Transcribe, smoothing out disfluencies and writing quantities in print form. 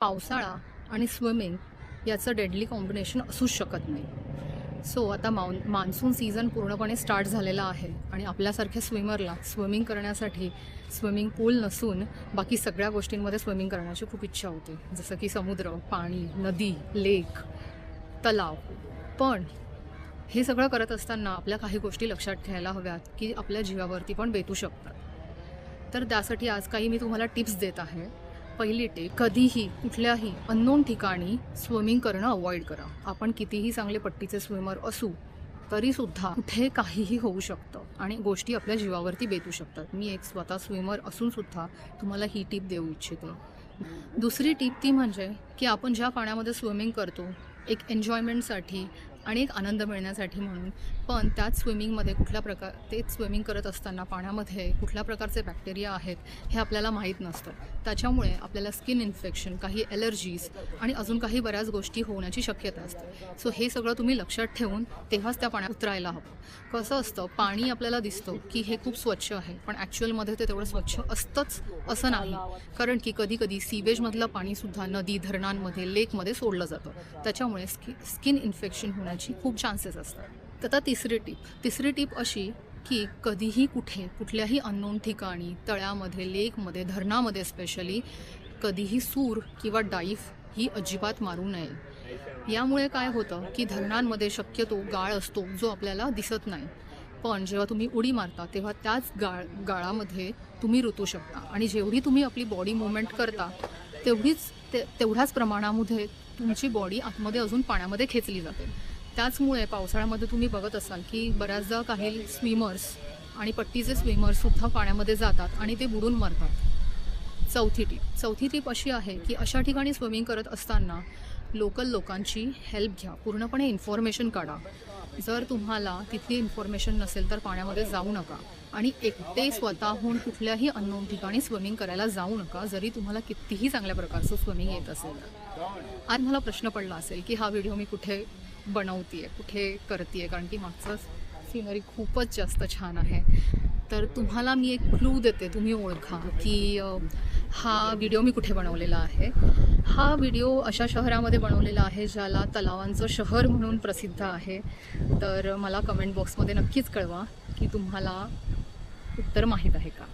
पावसाळा आणि स्विमिंग याचं डेडली कॉम्बिनेशन असूच शकत नाही. सो आता मान्सून सीझन पूर्णपणे स्टार्ट झालेला आहे आणि आपल्यासारख्या स्विमरला स्विमिंग करण्यासाठी स्विमिंग पूल नसून बाकी सगळ्या गोष्टींमध्ये स्विमिंग करण्याची खूप इच्छा होते, जसं की समुद्र, पाणी, नदी, लेक, तलाव. पण हे सगळं करत असताना आपल्या काही गोष्टी लक्षात ठेवायला हव्यात की आपल्या जीवावरती पण बेतू शकतात. तर त्यासाठी आज काही मी तुम्हाला टिप्स देत आहे. पहिली टिप, कधीही कुठल्याही अननोन ठिकाणी स्विमिंग करणं अवॉइड करा. आपण कितीही चांगले पट्टीचे स्विमर असू तरीसुद्धा कुठे काहीही होऊ शकतं आणि गोष्टी आपल्या जीवावरती बेतू शकतात. मी एक स्वतः स्विमर असूनसुद्धा तुम्हाला ही टिप देऊ इच्छिते. दुसरी टिप ती म्हणजे की आपण ज्या पाण्यामध्ये स्विमिंग करतो एक एन्जॉयमेंटसाठी आणि एक आनंद मिळण्यासाठी म्हणून, पण त्याच स्विमिंगमध्ये तेच स्विमिंग करत असताना पाण्यामध्ये कुठल्या प्रकारचे बॅक्टेरिया आहेत हे आपल्याला माहीत नसतं. त्याच्यामुळे आपल्याला स्किन इन्फेक्शन, काही ॲलर्जीज आणि अजून काही बऱ्याच गोष्टी होण्याची शक्यता असते. सो हे सगळं तुम्ही लक्षात ठेवून तेव्हाच त्या पाण्यात उतरायला हवं. कसं असतं, पाणी आपल्याला दिसतं की हे खूप स्वच्छ आहे, पण ॲक्च्युअलमध्ये ते तेवढं स्वच्छ असतंच असं नाही. कारण की कधीकधी सीवेजमधलं पाणीसुद्धा नदी, धरणांमध्ये, लेकमध्ये सोडलं जातं. त्याच्यामुळे स्किन इन्फेक्शन होण्याची खूप चान्सेस असतात. आता तिसरी टीप अशी की कधीही कुठल्याही अननोन ठिकाणी, तळ्यामध्ये, लेकमध्ये, धरणामध्ये स्पेशली कधीही सूर किंवा डाईव्ह ही अजिबात मारू नये. यामुळे काय होतं की धरणांमध्ये शक्यतो गाळ असतो जो आपल्याला दिसत नाही, पण जेव्हा तुम्ही उडी मारता तेव्हा त्याच गाळामध्ये तुम्ही रुतू शकता आणि जेवढी तुम्ही आपली बॉडी मुवमेंट करता तेवढ्याच प्रमाणामध्ये तुमची बॉडी आतमध्ये अजून पाण्यामध्ये खेचली जाते. त्याचमुळे पावसाळ्यामध्ये तुम्ही बघत असाल की बऱ्याचदा काही स्विमर्स आणि पट्टीचे स्विमर्ससुद्धा पाण्यामध्ये जातात आणि ते बुडून मरतात. चौथी टीप अशी आहे की अशा ठिकाणी स्विमिंग करत असताना लोकल लोकांची हेल्प घ्या. पूर्णपणे इन्फॉर्मेशन काढा. जर तुम्हाला तिथली इन्फॉर्मेशन नसेल तर पाण्यामध्ये जाऊ नका आणि एकटे स्वतःहून कुठल्याही अननोन ठिकाणी स्विमिंग करायला जाऊ नका, जरी तुम्हाला कितीही चांगल्या प्रकारचं स्विमिंग येत असेल. आज मला प्रश्न पडला असेल की हा व्हिडिओ मी कुठे बनवते, कुठे करते, कारण की मागचं सिनरी खूपच जास्त छान आहे. तर तुम्हाला मी एक क्लू देते, तुम्ही ओळखा की हा व्हिडिओ मी कुठे बनवलेला आहे. हा व्हिडिओ अशा शहरामध्ये बनवलेला आहे ज्याला तलावांचं शहर म्हणून प्रसिद्ध आहे. तर मला कमेंट बॉक्समध्ये नक्कीच कळवा की तुम्हाला उत्तर माहीत आहे का.